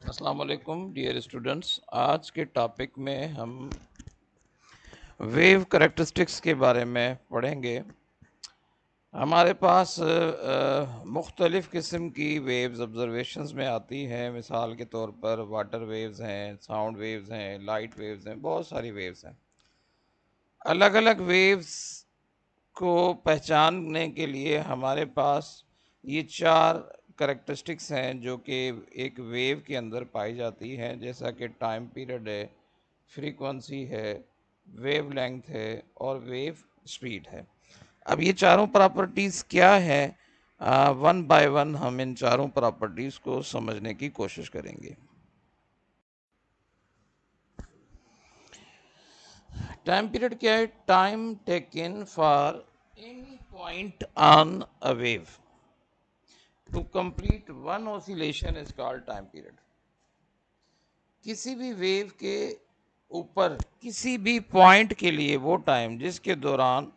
अस्सलाम वालेकुम dear students. आज के टॉपिक में हम वेव करैक्टरिस्टिक्स के बारे में पढ़ेंगे। हमारे पास मुख्तलिफ़ किस्म की वेव्स ऑब्जर्वेशंस में आती हैं। मिसाल के तौर पर वाटर वेव्स हैं, साउंड वेव्स हैं, लाइट वेव्स हैं, बहुत सारी वेव्स हैं। अलग अलग वेव्स को पहचानने के लिए हमारे पास ये चार करैक्टरिस्टिक्स हैं जो कि एक वेव के अंदर पाई जाती हैं, जैसा कि टाइम पीरियड है, फ्रीक्वेंसी है, वेव लेंथ है और वेव स्पीड है। अब ये चारों प्रॉपर्टीज़ क्या है, वन बाय वन हम इन चारों प्रॉपर्टीज़ को समझने की कोशिश करेंगे। टाइम पीरियड क्या है? Time taken for any point on a wave to complete one oscillation is called time period. किसी भी वेव के ऊपर किसी भी पॉइंट के लिए वो टाइम जिसके दौरान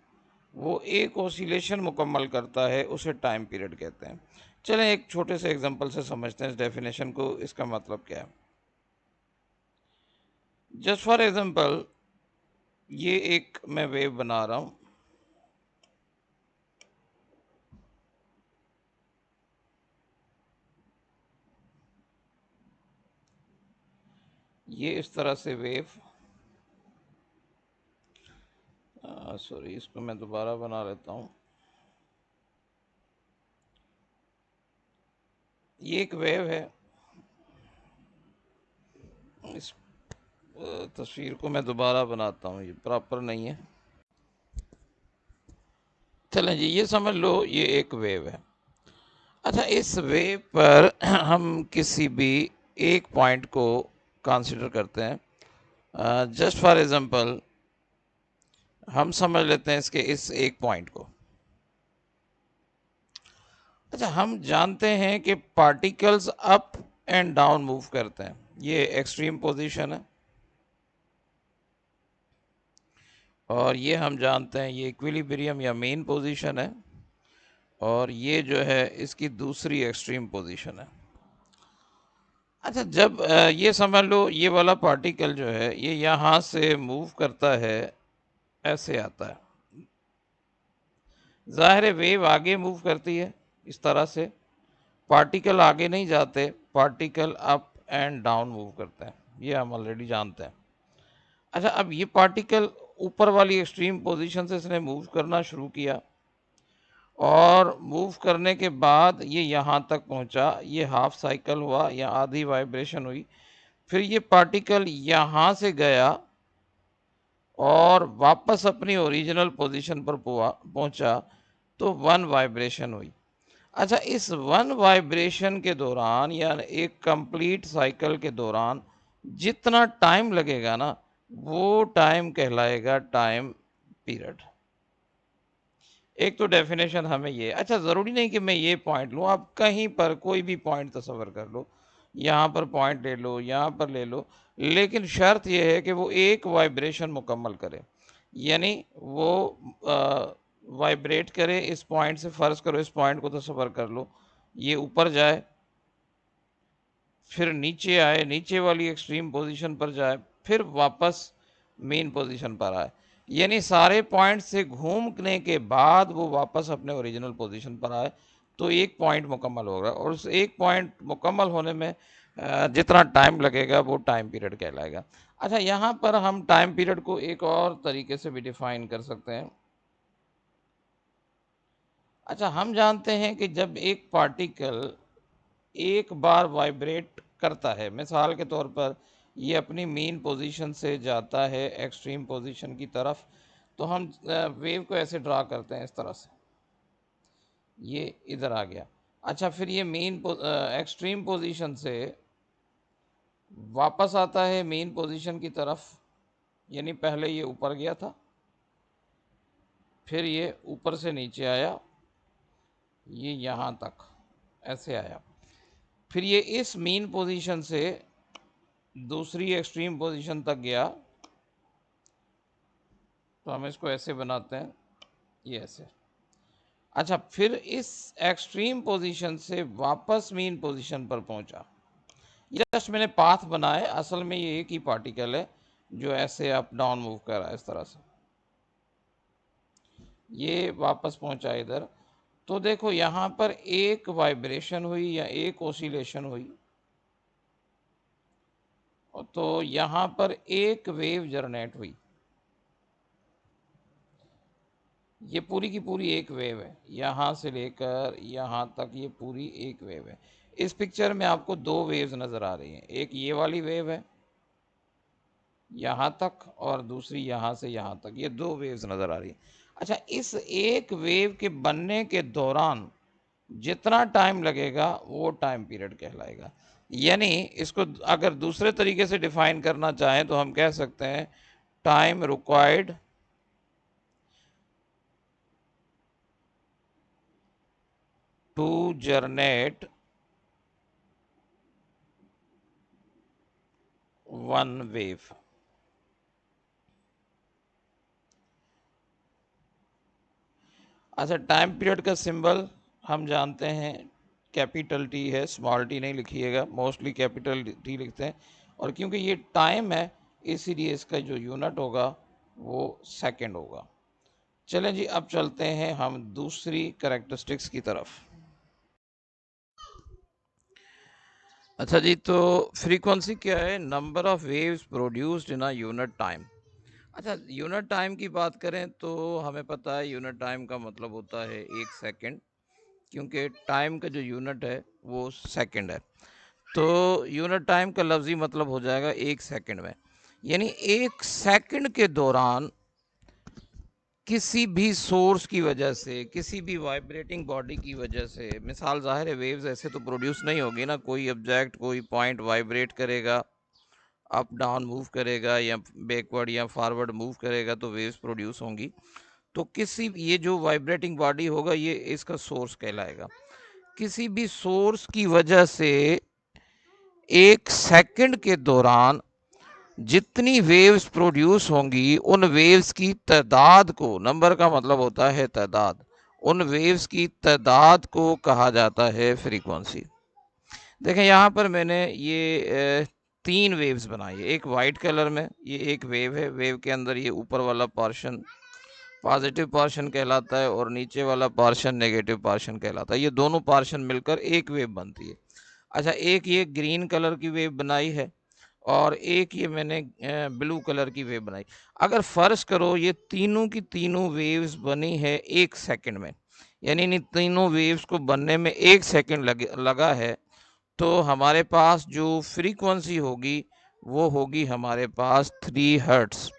वो एक ऑसिलेशन मुकम्मल करता है उसे टाइम पीरियड कहते हैं। चलें एक छोटे से एग्जांपल से समझते हैं इस डेफिनेशन को, इसका मतलब क्या है। जस्ट फॉर एग्जांपल, ये एक मैं वेव बना रहा हूँ। ये इस तरह से वेव, सॉरी, इसको मैं दोबारा बना लेता हूँ। ये एक वेव है। इस तस्वीर को मैं दोबारा बनाता हूँ, ये प्रॉपर नहीं है। चलें जी, ये समझ लो ये एक वेव है। अच्छा, इस वेव पर हम किसी भी एक पॉइंट को कंसिडर करते हैं। जस्ट फॉर एग्जांपल हम समझ लेते हैं इसके इस एक पॉइंट को। अच्छा, हम जानते हैं कि particles up and down move करते हैं। ये एक्सट्रीम पोजीशन है और ये हम जानते हैं ये इक्विलिब्रियम या मेन पोजीशन है और ये जो है इसकी दूसरी एक्सट्रीम पोजीशन है। अच्छा, जब ये समझ लो ये वाला पार्टिकल जो है ये यहाँ से मूव करता है, ऐसे आता है। ज़ाहिर है वेव आगे मूव करती है इस तरह से, पार्टिकल आगे नहीं जाते, particle up and down move करते हैं, ये हम ऑलरेडी जानते हैं। अच्छा, अब ये पार्टिकल ऊपर वाली एक्सट्रीम पोजीशन से इसने मूव करना शुरू किया और मूव करने के बाद ये यहाँ तक पहुँचा, ये हाफ साइकिल हुआ या आधी वाइब्रेशन हुई, फिर ये पार्टिकल यहाँ से गया और वापस अपनी ओरिजिनल पोजीशन पर पहुँचा, तो वन वाइब्रेशन हुई। अच्छा, इस वन वाइब्रेशन के दौरान या एक कंप्लीट साइकिल के दौरान जितना टाइम लगेगा ना, वो टाइम कहलाएगा टाइम पीरियड। एक तो डेफिनेशन हमें ये, अच्छा ज़रूरी नहीं कि मैं ये पॉइंट लूँ, आप कहीं पर कोई भी पॉइंट तस्वर कर लो, यहाँ पर पॉइंट ले लो, यहाँ पर ले लो, लेकिन शर्त यह है कि वो एक वाइब्रेशन मुकम्मल करे, यानी वो वाइब्रेट करे इस पॉइंट से। फ़र्ज़ करो इस पॉइंट को तस्वर कर लो, ये ऊपर जाए, फिर नीचे आए, नीचे वाली एक्सट्रीम पोजीशन पर जाए, फिर वापस मेन पोजीशन पर आए, यानी सारे पॉइंट से घूमने के बाद वो वापस अपने ओरिजिनल पोजीशन पर आए, तो एक पॉइंट मुकम्मल होगा और उस एक पॉइंट मुकम्मल होने में जितना टाइम लगेगा वो टाइम पीरियड कहलाएगा। अच्छा, यहाँ पर हम टाइम पीरियड को एक और तरीके से भी डिफाइन कर सकते हैं। अच्छा, हम जानते हैं कि जब एक पार्टिकल एक बार वाइब्रेट करता है, मिसाल के तौर पर ये अपनी मेन पोजीशन से जाता है एक्सट्रीम पोजीशन की तरफ, तो हम वेव को ऐसे ड्रा करते हैं इस तरह से, ये इधर आ गया। अच्छा, फिर ये मेन एक्सट्रीम पोजीशन से वापस आता है मेन पोजीशन की तरफ, यानी पहले ये ऊपर गया था, फिर ये ऊपर से नीचे आया, ये यहाँ तक ऐसे आया, फिर ये इस मेन पोजीशन से दूसरी एक्सट्रीम पोजीशन तक गया, तो हम इसको ऐसे बनाते हैं, ये ऐसे। अच्छा, फिर इस एक्सट्रीम पोजीशन से वापस मेन पोजीशन पर पहुंचा, जस्ट मैंने पाथ बनाए, असल में ये एक ही पार्टिकल है जो ऐसे अप डाउन मूव कर रहा है इस तरह से, ये वापस पहुंचा इधर। तो देखो यहाँ पर एक वाइब्रेशन हुई या एक ओसिलेशन हुई, तो यहाँ पर एक वेव जनरेट हुई, ये पूरी की पूरी एक वेव है, यहाँ से लेकर यहाँ तक ये पूरी एक वेव है। इस पिक्चर में आपको दो वेव्स नज़र आ रही हैं, एक ये वाली वेव है यहाँ तक और दूसरी यहाँ से यहाँ तक, ये दो वेव्स नज़र आ रही हैं। अच्छा, इस एक वेव के बनने के दौरान जितना टाइम लगेगा वो टाइम पीरियड कहलाएगा। यानी इसको अगर दूसरे तरीके से डिफाइन करना चाहें तो हम कह सकते हैं time required to generate one wave. अच्छा, टाइम पीरियड का सिंबल हम जानते हैं कैपिटल टी है, स्मॉल टी नहीं लिखिएगा, मोस्टली कैपिटल टी लिखते हैं। और क्योंकि ये टाइम है इसीलिए इसका जो यूनिट होगा वो सेकंड होगा। चलें जी, अब चलते हैं हम दूसरी कैरेक्टरिस्टिक्स की तरफ। अच्छा जी, तो फ्रीक्वेंसी क्या है? Number of waves produced in a unit time. अच्छा, यूनिट टाइम की बात करें तो हमें पता है यूनिट टाइम का मतलब होता है एक सेकंड, क्योंकि टाइम का जो यूनिट है वो सेकंड है। तो यूनिट टाइम का लफ्ज़ी मतलब हो जाएगा एक सेकंड में, यानी एक सेकंड के दौरान किसी भी सोर्स की वजह से, किसी भी वाइब्रेटिंग बॉडी की वजह से, मिसाल ज़ाहिर है वेव्स ऐसे तो प्रोड्यूस नहीं होगी ना, कोई ऑब्जेक्ट कोई पॉइंट वाइब्रेट करेगा, अप डाउन मूव करेगा या बैकवर्ड या फॉरवर्ड मूव करेगा तो वेव्स प्रोड्यूस होंगी। तो किसी ये जो वाइब्रेटिंग बॉडी होगा ये इसका सोर्स कहलाएगा। किसी भी सोर्स की वजह से एक सेकंड के दौरान जितनी वेव्स प्रोड्यूस होंगी उन वेव्स की तादाद को, नंबर का मतलब होता है तादाद, उन वेव्स की तादाद को कहा जाता है फ्रीक्वेंसी। देखें यहाँ पर मैंने ये तीन वेव्स बनाई है, एक वाइट कलर में ये एक वेव है, वेव के अंदर ये ऊपर वाला पोर्शन पॉजिटिव पोर्शन कहलाता है और नीचे वाला पोर्शन नेगेटिव पोर्शन कहलाता है, ये दोनों पोर्शन मिलकर एक वेव बनती है। अच्छा, एक ये ग्रीन कलर की वेव बनाई है और एक ये मैंने ब्लू कलर की वेव बनाई। अगर फर्ज करो ये तीनों की तीनों वेव्स बनी है एक सेकंड में, यानी इन तीनों वेव्स को बनने में एक सेकंड लगा है, तो हमारे पास जो फ्रीक्वेंसी होगी वो होगी हमारे पास 3 हर्ट्स।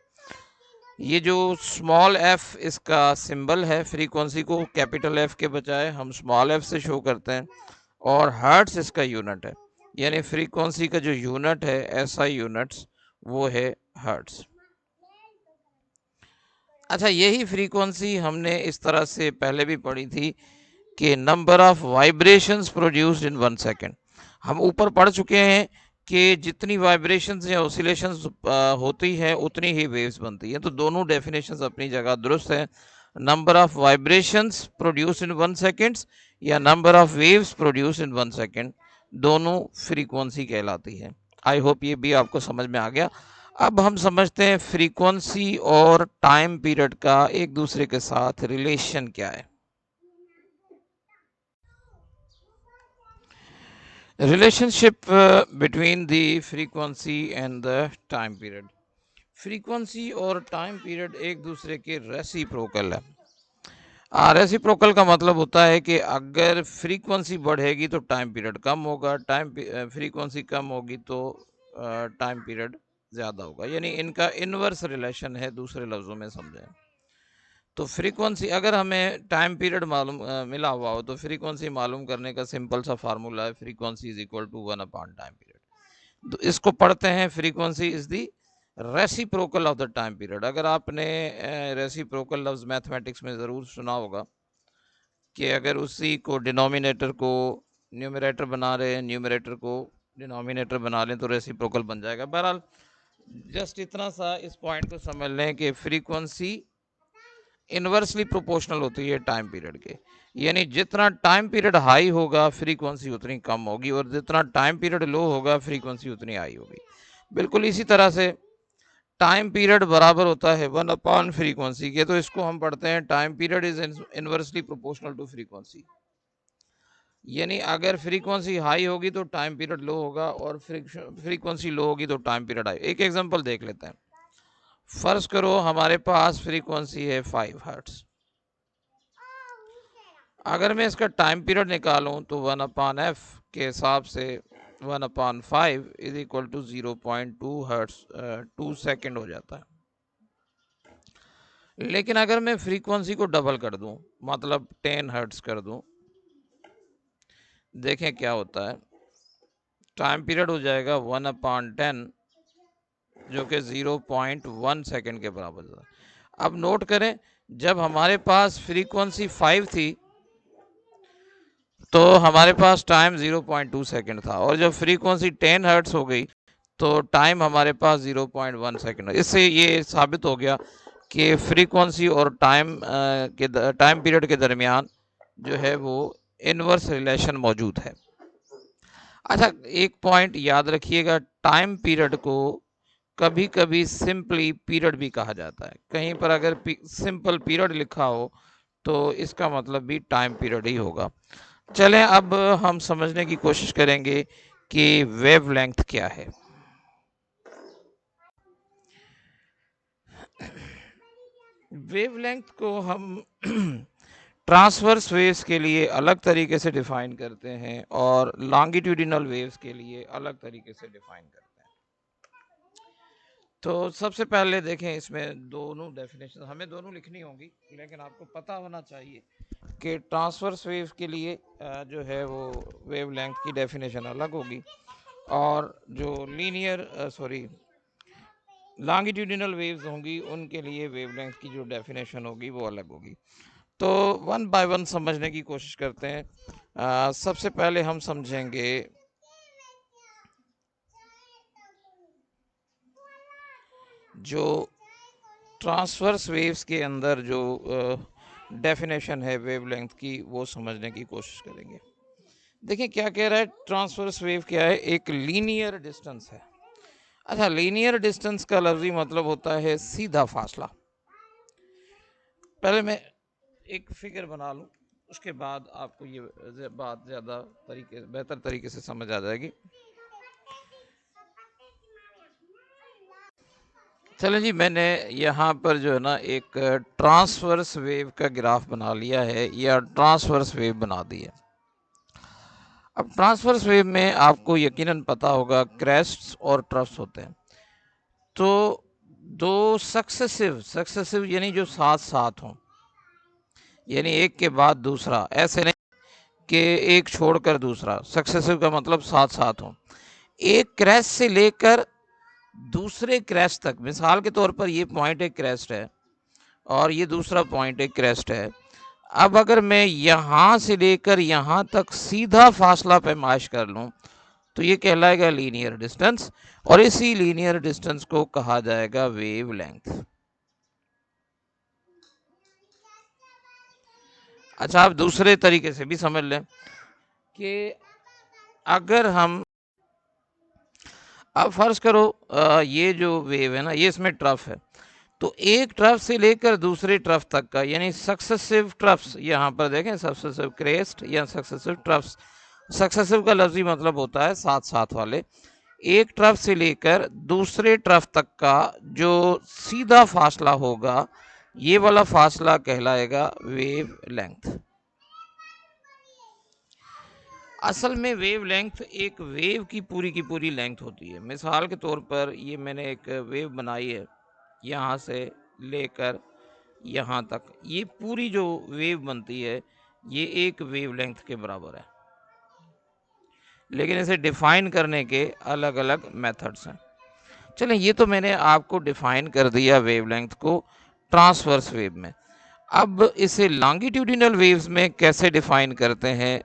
ये जो स्मॉल एफ इसका सिंबल है, फ्रीक्वेंसी को कैपिटल एफ के बजाय हम स्मॉल एफ से शो करते हैं, और हर्ट्स इसका यूनिट है, यानी फ्रीक्वेंसी का जो यूनिट है एसआई यूनिट्स वो है हर्ट्स। अच्छा, यही फ्रीक्वेंसी हमने इस तरह से पहले भी पढ़ी थी कि number of vibrations produced in 1 second. हम ऊपर पढ़ चुके हैं कि जितनी वाइब्रेशंस या ऑसिलेशंस होती हैं उतनी ही वेव्स बनती हैं, तो दोनों डेफिनेशंस अपनी जगह दुरुस्त हैं। Number of vibrations produced in 1 second या number of waves produced in 1 second, दोनों फ्रीक्वेंसी कहलाती है। आई होप ये भी आपको समझ में आ गया। अब हम समझते हैं फ्रीक्वेंसी और टाइम पीरियड का एक दूसरे के साथ रिलेशन क्या है। Relationship between the frequency and the time period. Frequency और टाइम पीरियड एक दूसरे के रेसिप्रोकल है। रेसिप्रोकल का मतलब होता है कि अगर फ्रीक्वेंसी बढ़ेगी तो टाइम पीरियड कम होगा, फ्रीक्वेंसी कम होगी तो टाइम पीरियड ज़्यादा होगा, यानी इनका इनवर्स रिलेशन है, दूसरे लफ्ज़ों में समझें तो। फ्रीक्वेंसी अगर हमें टाइम पीरियड मालूम मिला हुआ हो तो फ्रीक्वेंसी मालूम करने का सिंपल सा फार्मूला है, फ्रीक्वेंसी इज इक्वल टू 1/टाइम पीरियड। तो इसको पढ़ते हैं, frequency is the reciprocal of the time period. अगर आपने रेसिप्रोकल लफ्ज़ मैथमेटिक्स में ज़रूर सुना होगा कि अगर उसी को डिनोमिनेटर को न्यूमरेटर बना रहे हैं, न्यूमरेटर को डिनोमिनेटर बना लें तो रेसिप्रोकल बन जाएगा। बहरहाल जस्ट इतना सा इस पॉइंट को समझ लें कि फ्रीक्वेंसी इन्वर्सली प्रोपोर्शनल होती है टाइम पीरियड के, यानी जितना टाइम पीरियड हाई होगा फ्रीक्वेंसी उतनी कम होगी और जितना टाइम पीरियड लो होगा फ्रीक्वेंसी उतनी हाई होगी। बिल्कुल इसी तरह से टाइम पीरियड बराबर होता है 1 फ्रीक्वेंसी के, तो इसको हम पढ़ते हैं time period is inversely proportional to frequency, यानी अगर फ्रीक्वेंसी हाई होगी तो टाइम पीरियड लो होगा और फ्रीक्वेंसी लो होगी तो टाइम पीरियड हाई। एक एग्जांपल देख लेते हैं। फर्ज करो हमारे पास फ्रीक्वेंसी है 5 हर्ट्ज। अगर मैं इसका टाइम पीरियड निकालूं तो 1/f के हिसाब से 1/5 is equal to 0.2 hertz 2 second हो जाता है। लेकिन अगर मैं फ्रीक्वेंसी को डबल कर दूं, मतलब 10 हर्ट्ज कर दूं, देखें क्या होता है। टाइम पीरियड हो जाएगा 1/10 जो कि 0.1 सेकेंड के बराबर है। अब नोट करें, जब हमारे पास फ्रीक्वेंसी 5 थी तो हमारे पास टाइम 0.2 सेकेंड था, और जब फ्रीक्वेंसी 10 हर्ट्ज हो गई तो टाइम हमारे पास 0.1 सेकेंड। इससे ये साबित हो गया कि फ्रीक्वेंसी और टाइम पीरियड के दरमियान जो है वो इनवर्स रिलेशन मौजूद है। अच्छा, एक पॉइंट याद रखिएगा, टाइम पीरियड को कभी कभी सिंपली पीरियड भी कहा जाता है। कहीं पर अगर सिंपल पीरियड लिखा हो तो इसका मतलब भी टाइम पीरियड ही होगा। चलें अब हम समझने की कोशिश करेंगे कि वेवलेंथ क्या है। वेवलेंथ को हम ट्रांसवर्स वेव्स के लिए अलग तरीके से डिफाइन करते हैं और लॉन्गिट्यूडिनल वेव्स के लिए अलग तरीके से डिफाइन करते हैं। तो सबसे पहले देखें, इसमें दोनों डेफिनेशन हमें दोनों लिखनी होंगी, लेकिन आपको पता होना चाहिए कि ट्रांसवर्स वेव के लिए जो है वो वेवलेंथ की डेफिनेशन अलग होगी और जो लॉन्गिट्यूडिनल वेव्स होंगी उनके लिए वेवलेंथ की जो डेफिनेशन होगी वो अलग होगी। तो वन बाय वन समझने की कोशिश करते हैं। सबसे पहले हम समझेंगे जो ट्रांसवर्स वेव्स के अंदर जो डेफिनेशन है वेवलेंथ की, वो समझने की कोशिश करेंगे। देखिए क्या कह रहा है, ट्रांसवर्स वेव क्या है, एक लीनियर डिस्टेंस है। अच्छा, लीनियर डिस्टेंस का लफ्जी मतलब होता है सीधा फासला। पहले मैं एक फिगर बना लूं, उसके बाद आपको ये बात ज़्यादा बेहतर तरीके से समझ आ जाएगी। चलें जी, मैंने यहाँ पर जो है ना एक ट्रांसवर्स वेव का ग्राफ बना लिया है या ट्रांसवर्स वेव बना दी है। अब ट्रांसवर्स वेव में आपको यकीनन पता होगा क्रेस्ट्स और ट्रफ्स होते हैं। तो दो सक्सेसिव यानी जो साथ साथ हों, यानी एक के बाद दूसरा, ऐसे नहीं कि एक छोड़कर दूसरा। सक्सेसिव का मतलब साथ साथ हों। एक क्रेस्ट से लेकर दूसरे क्रेस्ट तक, मिसाल के तौर पर ये पॉइंट एक क्रेस्ट है और ये दूसरा पॉइंट एक क्रेस्ट है। अब अगर मैं यहाँ से लेकर यहाँ तक सीधा फासला पैमाइश कर लूँ तो ये कहलाएगा लीनियर डिस्टेंस, और इसी लीनियर डिस्टेंस को कहा जाएगा वेवलेंथ। अच्छा, आप दूसरे तरीके से भी समझ लें कि अगर हम अब फर्ज करो ये जो वेव है ना, ये इसमें ट्रफ है, तो एक ट्रफ से लेकर दूसरे ट्रफ तक का, यानी सक्सेसिव ट्रफ्स, यहाँ पर देखें सक्सेसिव क्रेस्ट या सक्सेसिव ट्रफ्स। सक्सेसिव का लफ्जी मतलब होता है साथ साथ वाले। एक ट्रफ से लेकर दूसरे ट्रफ तक का जो सीधा फासला होगा, ये वाला फासला कहलाएगा वेव लेंथ। असल में वेव लेंथ एक वेव की पूरी लेंथ होती है। मिसाल के तौर पर ये मैंने एक वेव बनाई है, यहाँ से लेकर यहाँ तक, ये पूरी जो वेव बनती है ये एक वेव लेंथ के बराबर है, लेकिन इसे डिफाइन करने के अलग अलग मेथड्स हैं। चलें, ये तो मैंने आपको डिफाइन कर दिया वेवलेंथ को ट्रांसवर्स वेव में। अब इसे लॉन्गिट्यूडिनल वेव्स में कैसे डिफाइन करते हैं,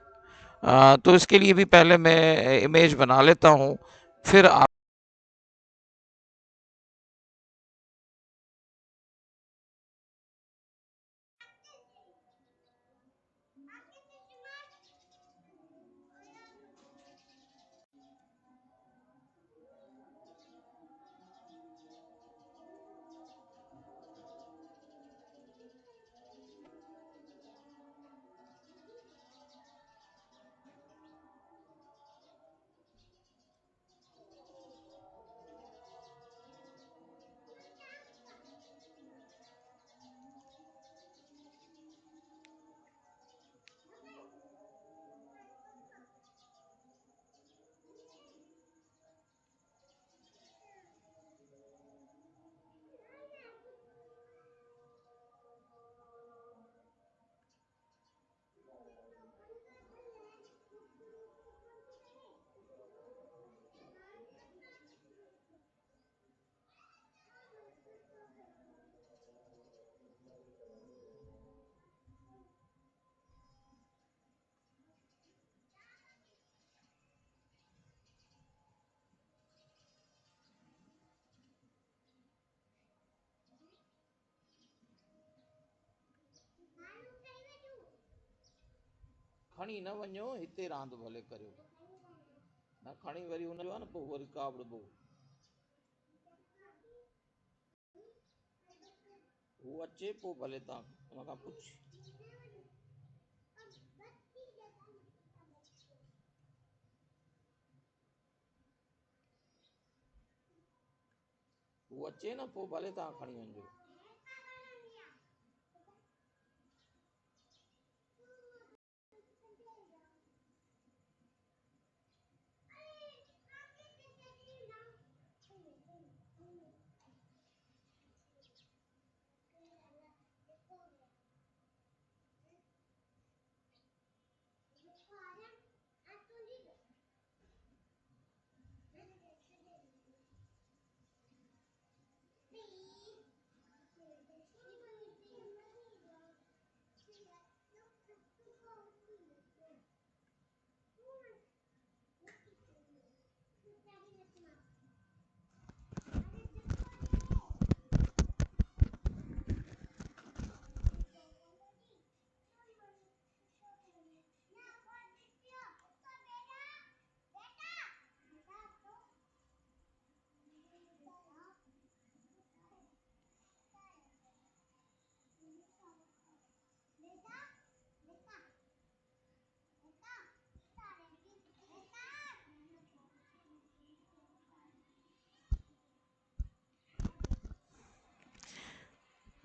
तो इसके लिए भी पहले मैं इमेज बना लेता हूँ, फिर आप खणी न वञो, हिते रांदि भले करियो, न खणी वरी हुन जो आहे न पोइ वरी कावड़बो, हू अचे पोइ भले तव्हां हुन खां पुछ। हू अचे न पोइ भले तव्हां खणी वञिजो।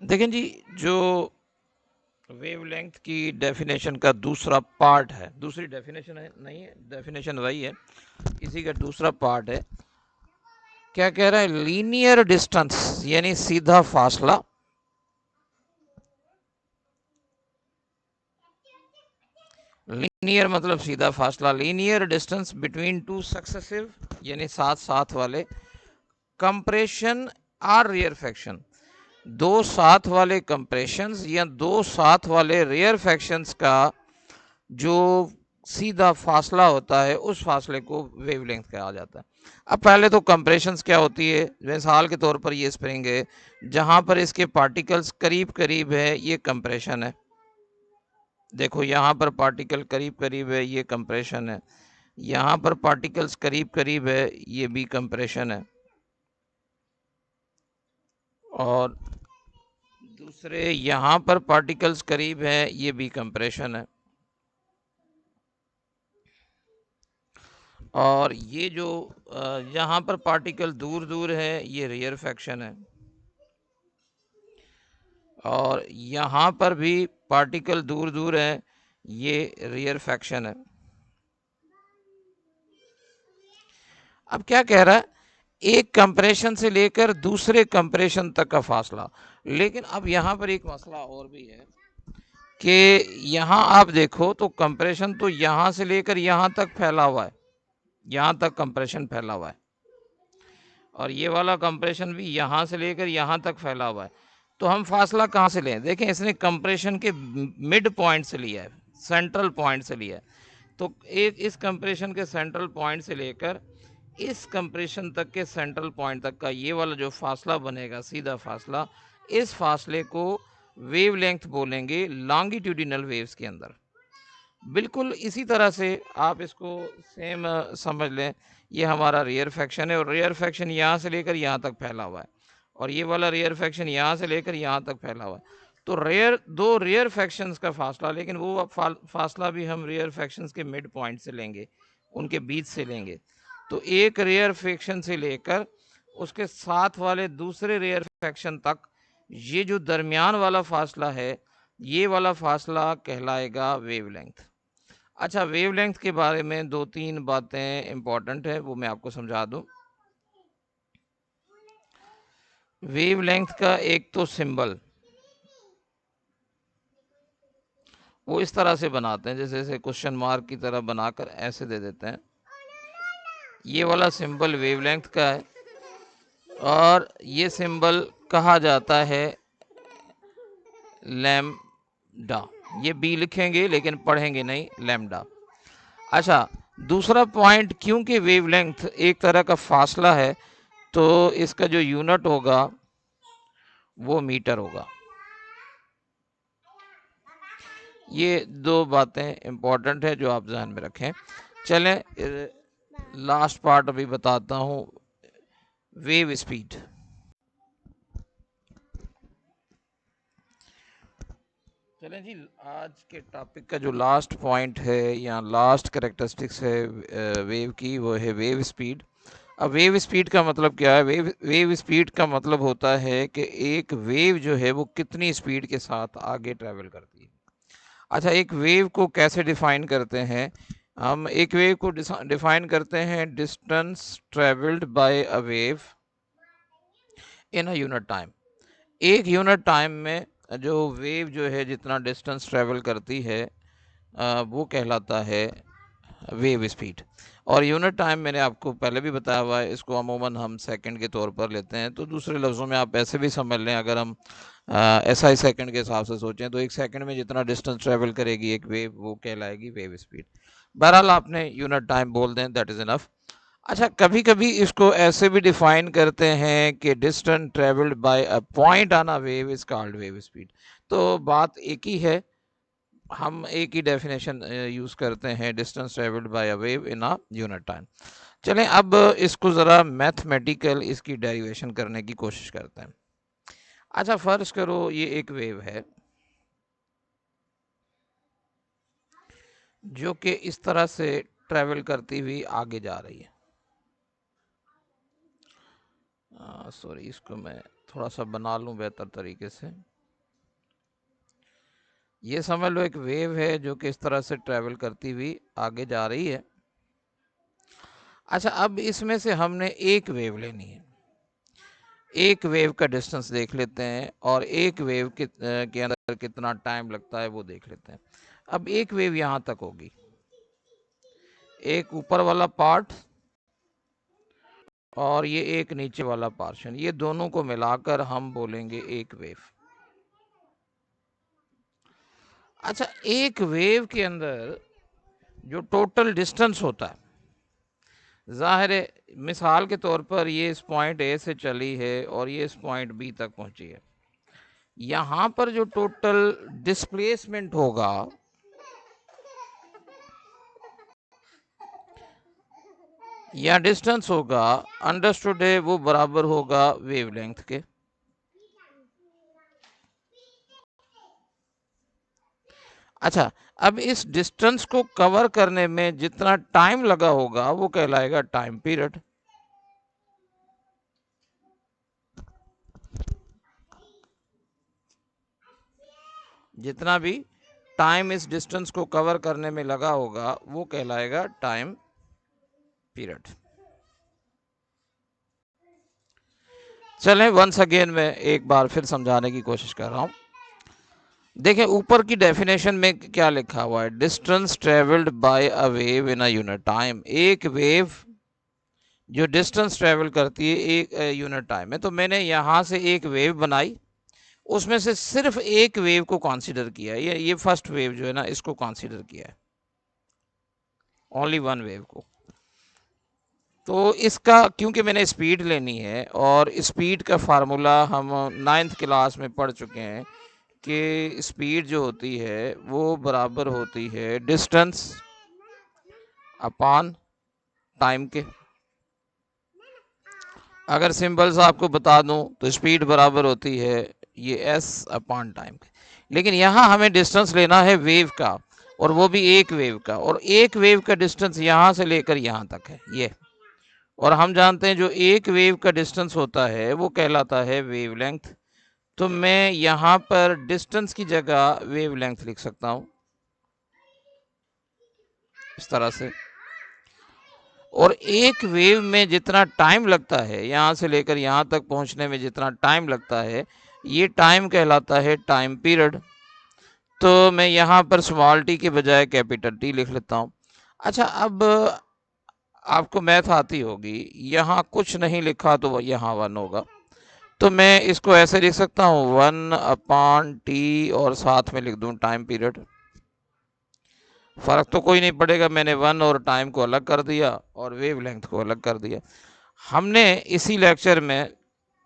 देखें जी, जो वेवलेंथ की डेफिनेशन का दूसरा पार्ट है, दूसरी डेफिनेशन है नहीं है, डेफिनेशन वही है, इसी का दूसरा पार्ट है। क्या कह रहा है? लीनियर डिस्टेंस यानी सीधा फासला, लीनियर मतलब सीधा फासला, linear distance between two successive यानी साथ साथ वाले कंप्रेशन और रेयरफेक्शन, दो साथ वाले कंप्रेशंस या दो साथ वाले रेयरफेक्शंस का जो सीधा फासला होता है उस फासले को वेवलेंथ कहा जाता है। अब पहले तो कंप्रेशंस क्या होती है, मिसाल के तौर पर ये स्प्रिंग है, जहां पर इसके पार्टिकल्स करीब करीब है, ये कंप्रेशन है। देखो यहाँ पर पार्टिकल करीब करीब है, ये कंप्रेशन है। यहाँ पर पार्टिकल्स करीब करीब है, ये भी कंप्रेशन है। और दूसरे यहाँ पर पार्टिकल्स करीब है, ये भी कंप्रेशन है। और ये जो यहाँ पर पार्टिकल दूर दूर है, ये रेयरफेक्शन है। और यहाँ पर भी पार्टिकल दूर दूर है, ये रेयरफेक्शन है। अब क्या कह रहा है? एक कंप्रेशन से लेकर दूसरे कंप्रेशन तक का फासला। लेकिन अब यहाँ पर एक मसला और भी है कि यहाँ आप देखो तो कंप्रेशन तो यहाँ से लेकर यहाँ तक फैला हुआ है, यहाँ तक कंप्रेशन फैला हुआ है, और ये वाला कंप्रेशन भी यहाँ से लेकर यहाँ तक फैला हुआ है। तो हम फासला कहाँ से लें? देखें, इसने कंप्रेशन के मिड पॉइंट से लिया है, सेंट्रल पॉइंट से लिया है। तो एक इस कंप्रेशन के सेंट्रल पॉइंट से लेकर इस कंप्रेशन तक के सेंट्रल पॉइंट तक का ये वाला जो फासला बनेगा, सीधा फासला, इस फासले को वेवलेंथ बोलेंगे लॉन्गिट्यूडिनल वेव्स के अंदर। बिल्कुल इसी तरह से आप इसको सेम समझ लें, ये हमारा रेयरफेक्शन है, और रेयरफेक्शन यहाँ से लेकर यहाँ तक फैला हुआ है, और ये वाला रेयरफेक्शन यहाँ से लेकर यहाँ तक फैला हुआ है। तो दो रेयरफेक्शंस का फासला, लेकिन वो फासला भी हम रेयरफेक्शंस के मिड पॉइंट से लेंगे, उनके बीच से लेंगे। तो एक रेयरफेक्शन से लेकर उसके साथ वाले दूसरे रेयरफेक्शन तक ये जो दरमियान वाला फासला है, ये वाला फासला कहलाएगा वेवलेंथ। अच्छा, वेवलेंथ के बारे में दो तीन बातें इंपॉर्टेंट है, वो मैं आपको समझा दूं। वेवलेंथ का एक तो सिंबल वो इस तरह से बनाते हैं, जैसे जैसे क्वेश्चन मार्क की तरह बनाकर ऐसे दे देते हैं। ये वाला सिंबल वेवलेंथ का है, और ये सिंबल कहा जाता है लैम्डा। ये बी लिखेंगे लेकिन पढ़ेंगे नहीं, लैम्डा। अच्छा, दूसरा पॉइंट, क्योंकि वेवलेंथ एक तरह का फासला है, तो इसका जो यूनिट होगा वो मीटर होगा। ये दो बातें इम्पोर्टेंट है जो आप ध्यान में रखें। चलें लास्ट पार्ट अभी बताता हूँ, वेव स्पीड। चलें जी, आज के टॉपिक का जो लास्ट पॉइंट है या लास्ट कैरेक्टरिस्टिक्स है वेव की, वो है वेव स्पीड। अब वेव स्पीड का मतलब क्या है? वेव स्पीड का मतलब होता है कि एक वेव जो है वो कितनी स्पीड के साथ आगे ट्रैवल करती है। अच्छा, एक वेव को कैसे डिफाइन करते हैं? हम एक वेव को डिफाइन करते हैं distance travelled by a wave in a unit time. एक यूनिट टाइम में जो वेव जो है जितना डिस्टेंस ट्रेवल करती है वो कहलाता है वेव स्पीड। और यूनिट टाइम मैंने आपको पहले भी बताया हुआ है, इसको अमूमन हम सेकंड के तौर पर लेते हैं। तो दूसरे लफ्ज़ों में आप ऐसे भी समझ लें, अगर हम SI सेकंड के हिसाब से सोचें तो एक सेकंड में जितना डिस्टेंस ट्रेवल करेगी एक वेव, वो कहलाएगी वेव स्पीड। बहरहाल आपने यूनिट टाइम बोल दें, दैट इज़ इनफ। अच्छा, कभी कभी इसको ऐसे भी डिफाइन करते हैं कि distance travelled by a point on a wave is called wave speed. तो बात एक ही है, हम एक ही डेफिनेशन यूज़ करते हैं, distance travelled by a wave in a unit time. चलें अब इसको ज़रा मैथमेटिकल इसकी डेरिवेशन करने की कोशिश करते हैं। अच्छा, फर्ज करो ये एक वेव है जो कि इस तरह से ट्रेवल करती हुई आगे जा रही है। सॉरी, इसको मैं थोड़ा सा बना लूँ बेहतर तरीके से। ये समझ लो एक वेव है जो कि इस तरह से ट्रेवल करती हुई आगे जा रही है। अच्छा, अब इसमें से हमने एक वेव लेनी है, एक वेव का डिस्टेंस देख लेते हैं और एक वेव के अंदर कितना टाइम लगता है वो देख लेते हैं। अब एक वेव यहाँ तक होगी, एक ऊपर वाला पार्ट और ये एक नीचे वाला पोर्शन, ये दोनों को मिलाकर हम बोलेंगे एक वेव। अच्छा, एक वेव के अंदर जो टोटल डिस्टेंस होता है, जाहिर है मिसाल के तौर पर ये इस पॉइंट ए से चली है और ये इस पॉइंट बी तक पहुंची है, यहाँ पर जो टोटल डिस्प्लेसमेंट होगा या डिस्टेंस होगा, अंडरस्टूड है, वो बराबर होगा वेवलेंथ के। अच्छा, अब इस डिस्टेंस को कवर करने में जितना टाइम लगा होगा वो कहलाएगा टाइम पीरियड। जितना भी टाइम इस डिस्टेंस को कवर करने में लगा होगा वो कहलाएगा टाइम पीरियड। चलें वंस अगेन मैं एक बार फिर समझाने की कोशिश कर रहा हूं। देखें ऊपर की डेफिनेशन में क्या लिखा हुआ है, distance travelled by a wave in a unit time. एक वेव जो डिस्टेंस ट्रेवल करती है एक यूनिट टाइम में, तो मैंने यहां से एक वेव बनाई, उसमें से सिर्फ एक वेव को कंसीडर किया है, ये फर्स्ट वेव जो है ना इसको कंसीडर किया है, ओनली वन वेव को। तो इसका क्योंकि मैंने स्पीड लेनी है और स्पीड का फार्मूला हम 9th क्लास में पढ़ चुके हैं कि स्पीड जो होती है वो बराबर होती है डिस्टेंस अपॉन टाइम के। अगर सिंबल्स आपको बता दूं तो स्पीड बराबर होती है ये s अपॉन टाइम के। लेकिन यहाँ हमें डिस्टेंस लेना है वेव का, और वो भी एक वेव का, और एक वेव का डिस्टेंस यहाँ से लेकर यहाँ तक है ये। और हम जानते हैं जो एक वेव का डिस्टेंस होता है वो कहलाता है वेवलेंथ। तो मैं यहाँ पर डिस्टेंस की जगह वेवलेंथ लिख सकता हूँ इस तरह से। और एक वेव में जितना टाइम लगता है यहाँ से लेकर यहाँ तक पहुँचने में जितना टाइम लगता है, ये टाइम कहलाता है टाइम पीरियड। तो मैं यहाँ पर स्मॉल टी के बजाय कैपिटल टी लिख लेता हूँ। अच्छा, अब आपको मैथ आती होगी, यहाँ कुछ नहीं लिखा तो यहाँ 1 होगा, तो मैं इसको ऐसे लिख सकता हूँ 1 अपॉन टी और साथ में लिख दूँ टाइम पीरियड। फ़र्क तो कोई नहीं पड़ेगा, मैंने 1 और टाइम को अलग कर दिया और वेवलेंथ को अलग कर दिया। हमने इसी लेक्चर में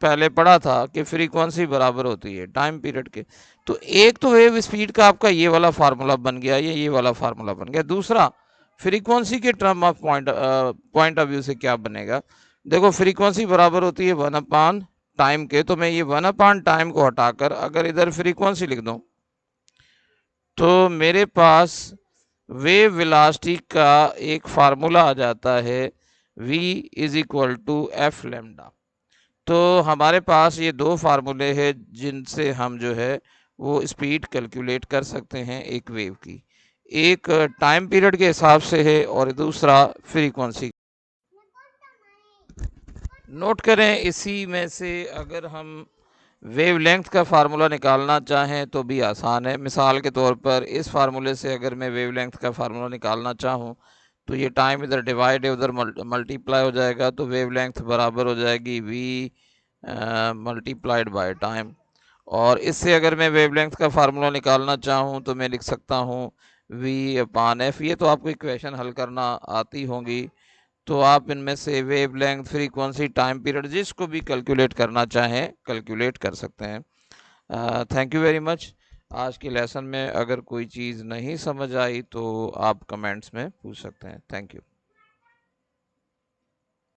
पहले पढ़ा था कि फ्रीक्वेंसी बराबर होती है टाइम पीरियड के। तो एक तो वेव स्पीड का आपका ये वाला फार्मूला बन गया, ये वाला फार्मूला बन गया। दूसरा, फ्रीक्वेंसी के term of point of view से क्या बनेगा? देखो, फ्रीक्वेंसी बराबर होती है 1/टाइम के, तो मैं ये 1/टाइम को हटाकर अगर इधर फ्रीक्वेंसी लिख दूं तो मेरे पास वेव वेलोसिटी का एक फार्मूला आ जाता है, v is equal to F lambda. तो हमारे पास ये दो फार्मूले हैं जिनसे हम जो है वो स्पीड कैलकुलेट कर सकते हैं एक वेव की। एक टाइम पीरियड के हिसाब से है और दूसरा फ्रीक्वेंसी। नोट करें, इसी में से अगर हम वेवलेंथ का फार्मूला निकालना चाहें तो भी आसान है। मिसाल के तौर पर इस फार्मूले से अगर मैं वेवलेंथ का फार्मूला निकालना चाहूँ तो ये टाइम इधर डिवाइड है, उधर मल्टीप्लाई हो जाएगा, तो वेवलेंथ बराबर हो जाएगी v मल्टीप्लाइड बाय टाइम। और इससे अगर मैं वेवलेंथ का फार्मूला निकालना चाहूँ तो मैं लिख सकता हूँ v/f। ये तो आपको इक्वेशन हल करना आती होंगी, तो आप इनमें से वेवलेंथ, फ्रीक्वेंसी, टाइम पीरियड जिसको भी कैलकुलेट करना चाहें कैलकुलेट कर सकते हैं। Thank you very much. आज के लेसन में अगर कोई चीज़ नहीं समझ आई तो आप कमेंट्स में पूछ सकते हैं। Thank you.